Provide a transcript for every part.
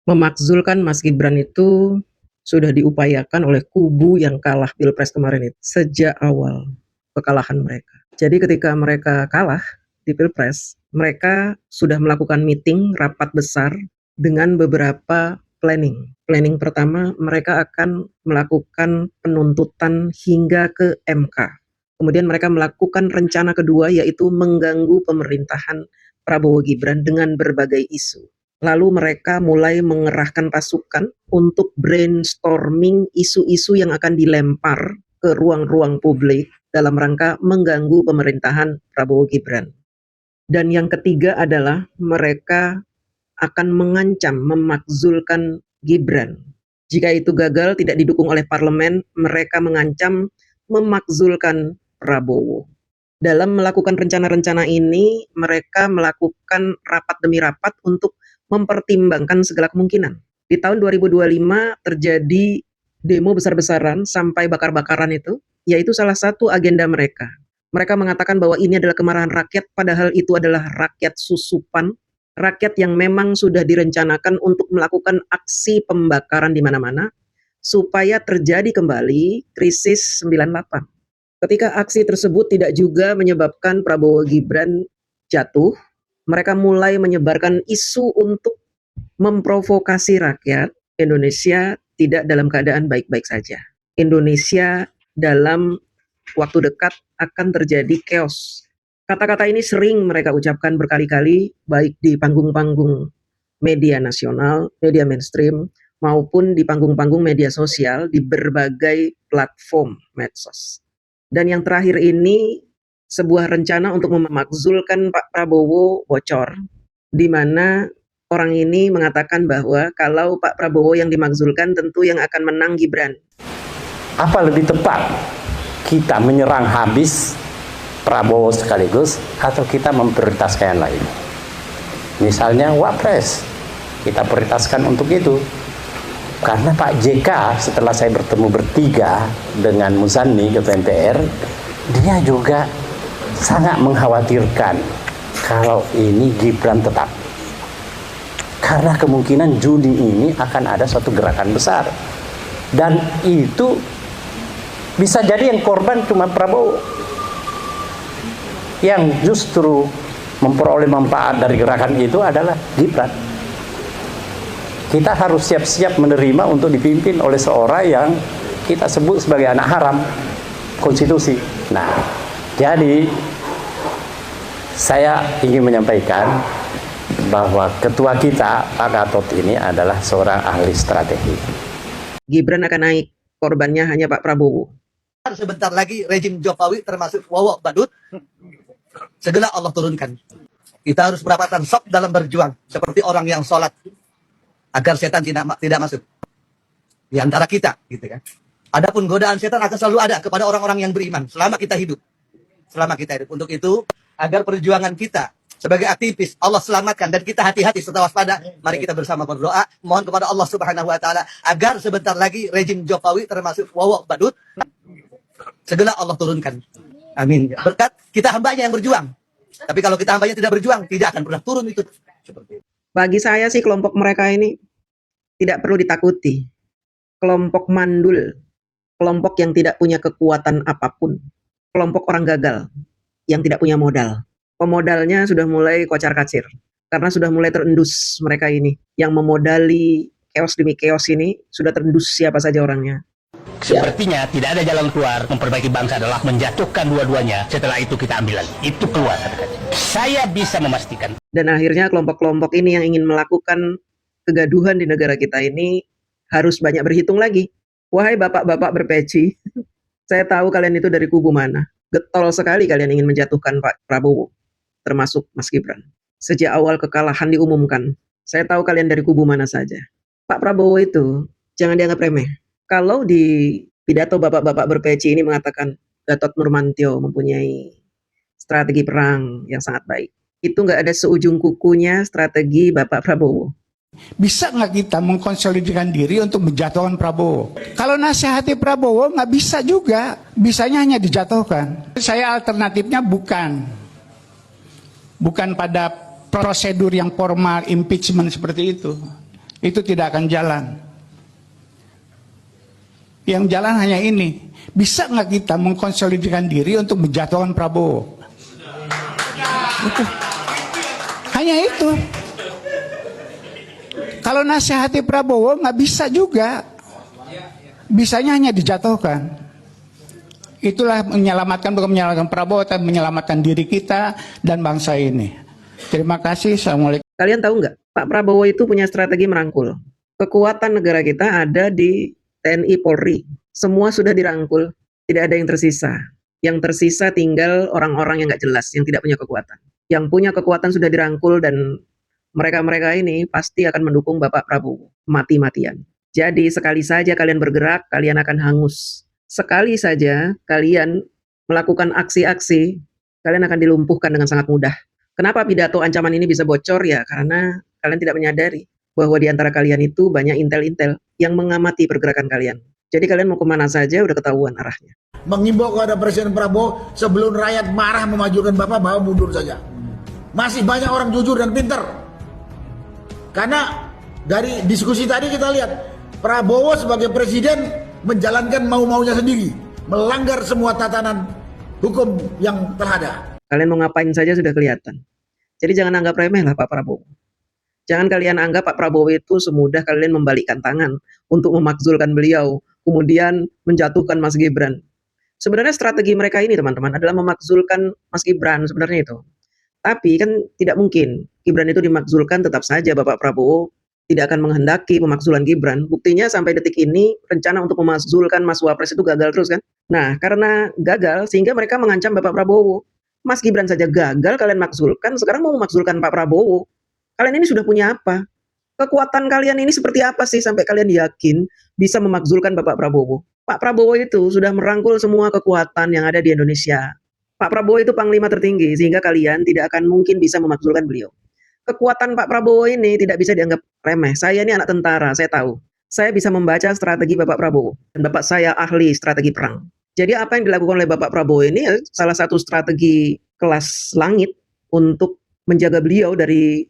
Memakzulkan Mas Gibran itu sudah diupayakan oleh kubu yang kalah Pilpres kemarin itu, sejak awal kekalahan mereka. Jadi ketika mereka kalah di Pilpres, mereka sudah melakukan meeting, rapat besar dengan beberapa planning. Planning pertama, mereka akan melakukan penuntutan hingga ke MK. Kemudian mereka melakukan rencana kedua, yaitu mengganggu pemerintahan Prabowo Gibran dengan berbagai isu. Lalu mereka mulai mengerahkan pasukan untuk brainstorming isu-isu yang akan dilempar ke ruang-ruang publik dalam rangka mengganggu pemerintahan Prabowo Gibran. Dan yang ketiga adalah mereka akan mengancam memakzulkan Gibran. Jika itu gagal tidak didukung oleh parlemen, mereka mengancam memakzulkan Prabowo. Dalam melakukan rencana-rencana ini, mereka melakukan rapat demi rapat untuk mempertimbangkan segala kemungkinan. Di tahun 2025 terjadi demo besar-besaran sampai bakar-bakaran itu, yaitu salah satu agenda mereka. Mereka mengatakan bahwa ini adalah kemarahan rakyat, padahal itu adalah rakyat susupan, rakyat yang memang sudah direncanakan untuk melakukan aksi pembakaran di mana-mana, supaya terjadi kembali krisis 98. Ketika aksi tersebut tidak juga menyebabkan Prabowo Gibran jatuh, mereka mulai menyebarkan isu untuk memprovokasi rakyat. Indonesia tidak dalam keadaan baik-baik saja. Indonesia dalam waktu dekat akan terjadi chaos. Kata-kata ini sering mereka ucapkan berkali-kali, baik di panggung-panggung media nasional, media mainstream, maupun di panggung-panggung media sosial di berbagai platform medsos. Dan yang terakhir ini, sebuah rencana untuk memakzulkan Pak Prabowo bocor, di mana orang ini mengatakan bahwa kalau Pak Prabowo yang dimakzulkan tentu yang akan menang Gibran. Apa lebih tepat, kita menyerang habis Prabowo sekaligus atau kita memprioritaskan yang lain? Misalnya Wapres, kita prioritaskan untuk itu. Karena Pak JK setelah saya bertemu bertiga dengan Muzani ketua MPR, dia juga sangat mengkhawatirkan kalau ini Gibran tetap. Karena kemungkinan Juni ini akan ada suatu gerakan besar. Dan itu bisa jadi yang korban cuma Prabowo. Yang justru memperoleh manfaat dari gerakan itu adalah Gibran. Kita harus siap-siap menerima untuk dipimpin oleh seorang yang kita sebut sebagai anak haram konstitusi. Nah, jadi saya ingin menyampaikan bahwa ketua kita, Pak Gatot ini adalah seorang ahli strategi. Gibran akan naik, korbannya hanya Pak Prabowo. Sebentar lagi rejim Jokowi termasuk Wawok Badut, segera Allah turunkan. Kita harus berapatan sok dalam berjuang, seperti orang yang sholat, agar setan tidak masuk di antara kita, gitu kan. Adapun godaan setan akan selalu ada kepada orang-orang yang beriman selama kita hidup. Untuk itu, agar perjuangan kita sebagai aktivis Allah selamatkan dan kita hati-hati serta waspada, mari kita bersama berdoa mohon kepada Allah Subhanahu wa taala agar sebentar lagi rejim Jokowi termasuk Wawok Badut segera Allah turunkan. Amin. Berkat kita hambanya yang berjuang. Tapi kalau kita hambanya tidak berjuang, tidak akan pernah turun itu. Seperti itu. Bagi saya sih kelompok mereka ini tidak perlu ditakuti. Kelompok mandul, kelompok yang tidak punya kekuatan apapun, kelompok orang gagal yang tidak punya modal. Pemodalnya sudah mulai kocar-kacir karena sudah mulai terendus mereka ini. Yang memodali chaos demi chaos ini sudah terendus siapa saja orangnya. Sepertinya tidak ada jalan keluar. Memperbaiki bangsa adalah menjatuhkan dua-duanya. Setelah itu kita ambil lagi. Itu keluar. Saya bisa memastikan. Dan akhirnya kelompok-kelompok ini yang ingin melakukan kegaduhan di negara kita ini harus banyak berhitung lagi. Wahai bapak-bapak berpeci, saya tahu kalian itu dari kubu mana. Getol sekali kalian ingin menjatuhkan Pak Prabowo, termasuk Mas Gibran. Sejak awal kekalahan diumumkan, saya tahu kalian dari kubu mana saja. Pak Prabowo itu jangan dianggap remeh. Kalau di pidato bapak-bapak berpeci ini mengatakan Gatot Nurmantio mempunyai strategi perang yang sangat baik, itu nggak ada seujung kukunya strategi Bapak Prabowo. Bisa nggak kita mengkonsolidasikan diri untuk menjatuhkan Prabowo? Kalau nasihati Prabowo nggak bisa juga, bisanya hanya dijatuhkan. Saya alternatifnya bukan pada prosedur yang formal impeachment seperti itu. Itu tidak akan jalan. Yang jalan hanya ini. Bisa nggak kita mengkonsolidasikan diri untuk menjatuhkan Prabowo? Itu. Hanya itu. Kalau nasihati Prabowo nggak bisa juga. Bisanya hanya dijatuhkan. Itulah menyelamatkan, bukan menyelamatkan Prabowo, tapi menyelamatkan diri kita dan bangsa ini. Terima kasih. Assalamualaikum. Kalian tahu nggak, Pak Prabowo itu punya strategi merangkul. Kekuatan negara kita ada di TNI Polri. Semua sudah dirangkul, tidak ada yang tersisa. Yang tersisa tinggal orang-orang yang nggak jelas, yang tidak punya kekuatan. Yang punya kekuatan sudah dirangkul dan mereka-mereka ini pasti akan mendukung Bapak Prabowo mati-matian. Jadi sekali saja kalian bergerak, kalian akan hangus. Sekali saja kalian melakukan aksi-aksi, kalian akan dilumpuhkan dengan sangat mudah. Kenapa pidato ancaman ini bisa bocor? Ya karena kalian tidak menyadari bahwa di antara kalian itu banyak intel-intel yang mengamati pergerakan kalian. Jadi kalian mau kemana saja udah ketahuan arahnya. Mengimbau kepada Presiden Prabowo, sebelum rakyat marah memajukan Bapak, bahwa mundur saja. Masih banyak orang jujur dan pintar. Karena dari diskusi tadi kita lihat, Prabowo sebagai presiden menjalankan mau-maunya sendiri, melanggar semua tatanan hukum yang telah ada. Kalian mau ngapain saja sudah kelihatan. Jadi jangan anggap remeh lah Pak Prabowo. Jangan kalian anggap Pak Prabowo itu semudah kalian membalikkan tangan untuk memakzulkan beliau, kemudian menjatuhkan Mas Gibran. Sebenarnya strategi mereka ini teman-teman adalah memakzulkan Mas Gibran sebenarnya itu. Tapi kan tidak mungkin Gibran itu dimakzulkan, tetap saja Bapak Prabowo tidak akan menghendaki pemakzulan Gibran. Buktinya sampai detik ini rencana untuk memakzulkan Mas Wapres itu gagal terus kan. Nah karena gagal sehingga mereka mengancam Bapak Prabowo. Mas Gibran saja gagal kalian makzulkan, sekarang mau memakzulkan Pak Prabowo. Kalian ini sudah punya apa? Kekuatan kalian ini seperti apa sih sampai kalian yakin bisa memakzulkan Bapak Prabowo? Pak Prabowo itu sudah merangkul semua kekuatan yang ada di Indonesia. Pak Prabowo itu panglima tertinggi sehingga kalian tidak akan mungkin bisa memakzulkan beliau. Kekuatan Pak Prabowo ini tidak bisa dianggap remeh. Saya ini anak tentara, saya tahu. Saya bisa membaca strategi Bapak Prabowo. Dan Bapak saya ahli strategi perang. Jadi apa yang dilakukan oleh Bapak Prabowo ini salah satu strategi kelas langit untuk menjaga beliau dari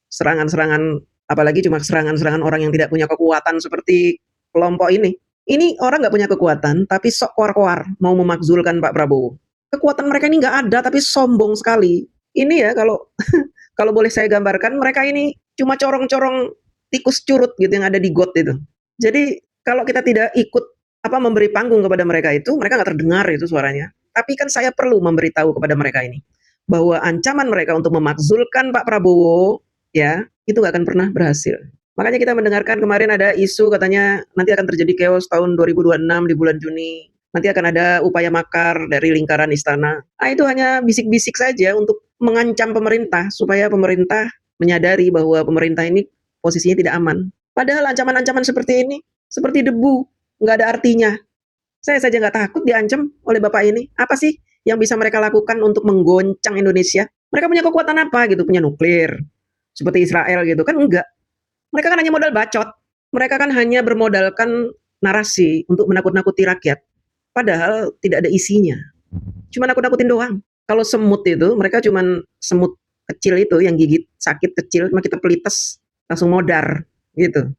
serangan-serangan, apalagi cuma serangan-serangan orang yang tidak punya kekuatan seperti kelompok ini. Ini orang nggak punya kekuatan, tapi sok koar-koar mau memakzulkan Pak Prabowo. Kekuatan mereka ini nggak ada, tapi sombong sekali. Ini ya kalau kalau boleh saya gambarkan, mereka ini cuma corong-corong tikus curut gitu yang ada di got itu. Jadi kalau kita tidak ikut memberi panggung kepada mereka itu, mereka nggak terdengar itu suaranya. Tapi kan saya perlu memberitahu kepada mereka ini bahwa ancaman mereka untuk memakzulkan Pak Prabowo ya itu nggak akan pernah berhasil. Makanya kita mendengarkan kemarin ada isu katanya nanti akan terjadi chaos tahun 2026 di bulan Juni. Nanti akan ada upaya makar dari lingkaran istana. Itu hanya bisik-bisik saja untuk mengancam pemerintah supaya pemerintah menyadari bahwa pemerintah ini posisinya tidak aman. Padahal ancaman-ancaman seperti ini seperti debu, nggak ada artinya. Saya saja nggak takut diancam oleh Bapak ini. Apa sih yang bisa mereka lakukan untuk menggoncang Indonesia? Mereka punya kekuatan apa gitu? Punya nuklir seperti Israel gitu kan? Enggak. Mereka kan hanya modal bacot. Mereka kan hanya bermodalkan narasi untuk menakut-nakuti rakyat. Padahal tidak ada isinya. Cuma nakut-nakutin doang. Kalau semut itu, mereka cuma semut kecil itu yang gigit sakit kecil, cuma kita pelites langsung modar gitu.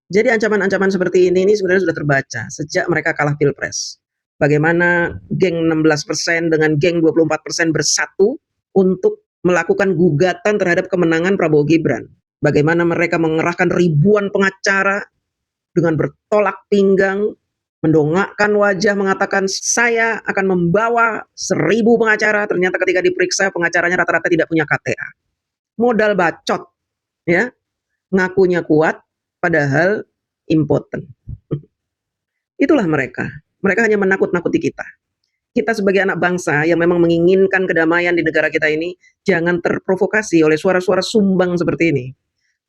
Jadi ancaman-ancaman seperti ini sebenarnya sudah terbaca sejak mereka kalah Pilpres. Bagaimana geng 16% dengan geng 24% bersatu untuk melakukan gugatan terhadap kemenangan Prabowo Gibran. Bagaimana mereka mengerahkan ribuan pengacara dengan bertolak pinggang, mendongakkan wajah, mengatakan saya akan membawa 1000 pengacara. Ternyata ketika diperiksa pengacaranya rata-rata tidak punya KTA. Modal bacot, ya, ngakunya kuat, padahal impoten. Itulah mereka. Mereka hanya menakut-nakuti kita. Kita sebagai anak bangsa yang memang menginginkan kedamaian di negara kita ini, jangan terprovokasi oleh suara-suara sumbang seperti ini.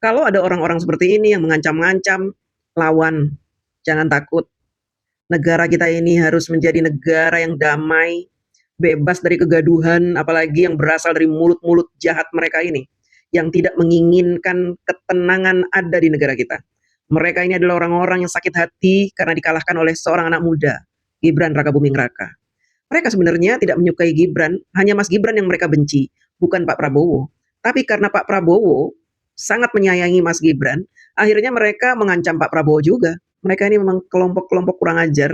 Kalau ada orang-orang seperti ini yang mengancam-ngancam, lawan. Jangan takut. Negara kita ini harus menjadi negara yang damai, bebas dari kegaduhan, apalagi yang berasal dari mulut-mulut jahat mereka ini, yang tidak menginginkan ketenangan ada di negara kita. Mereka ini adalah orang-orang yang sakit hati karena dikalahkan oleh seorang anak muda, Gibran Rakabuming Raka. Mereka sebenarnya tidak menyukai Gibran, hanya Mas Gibran yang mereka benci, bukan Pak Prabowo. Tapi karena Pak Prabowo sangat menyayangi Mas Gibran, akhirnya mereka mengancam Pak Prabowo juga. Mereka ini memang kelompok-kelompok kurang ajar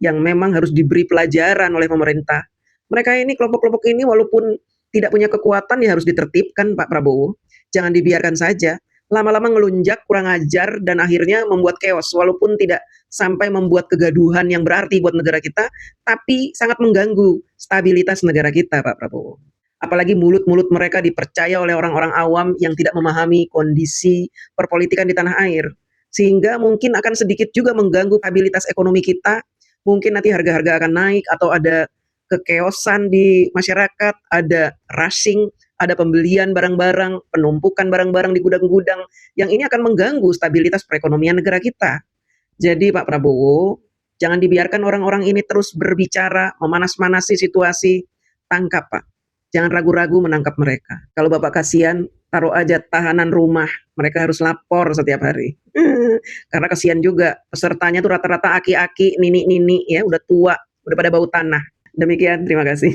yang memang harus diberi pelajaran oleh pemerintah. Mereka ini, kelompok-kelompok ini walaupun tidak punya kekuatan ya harus ditertibkan Pak Prabowo. Jangan dibiarkan saja. Lama-lama ngelunjak, kurang ajar, dan akhirnya membuat chaos. Walaupun tidak sampai membuat kegaduhan yang berarti buat negara kita, tapi sangat mengganggu stabilitas negara kita Pak Prabowo. Apalagi mulut-mulut mereka dipercaya oleh orang-orang awam yang tidak memahami kondisi perpolitikan di tanah air. Sehingga mungkin akan sedikit juga mengganggu stabilitas ekonomi kita. Mungkin nanti harga-harga akan naik atau ada kekeosan di masyarakat, ada rushing, ada pembelian barang-barang, penumpukan barang-barang di gudang-gudang, yang ini akan mengganggu stabilitas perekonomian negara kita. Jadi Pak Prabowo, jangan dibiarkan orang-orang ini terus berbicara, memanas-manasi situasi, tangkap Pak. Jangan ragu-ragu menangkap mereka. Kalau Bapak kasihan, taruh aja tahanan rumah, mereka harus lapor setiap hari. Karena kasihan juga, pesertanya tuh rata-rata aki-aki, nini-nini, ya udah tua, udah pada bau tanah. Demikian, terima kasih.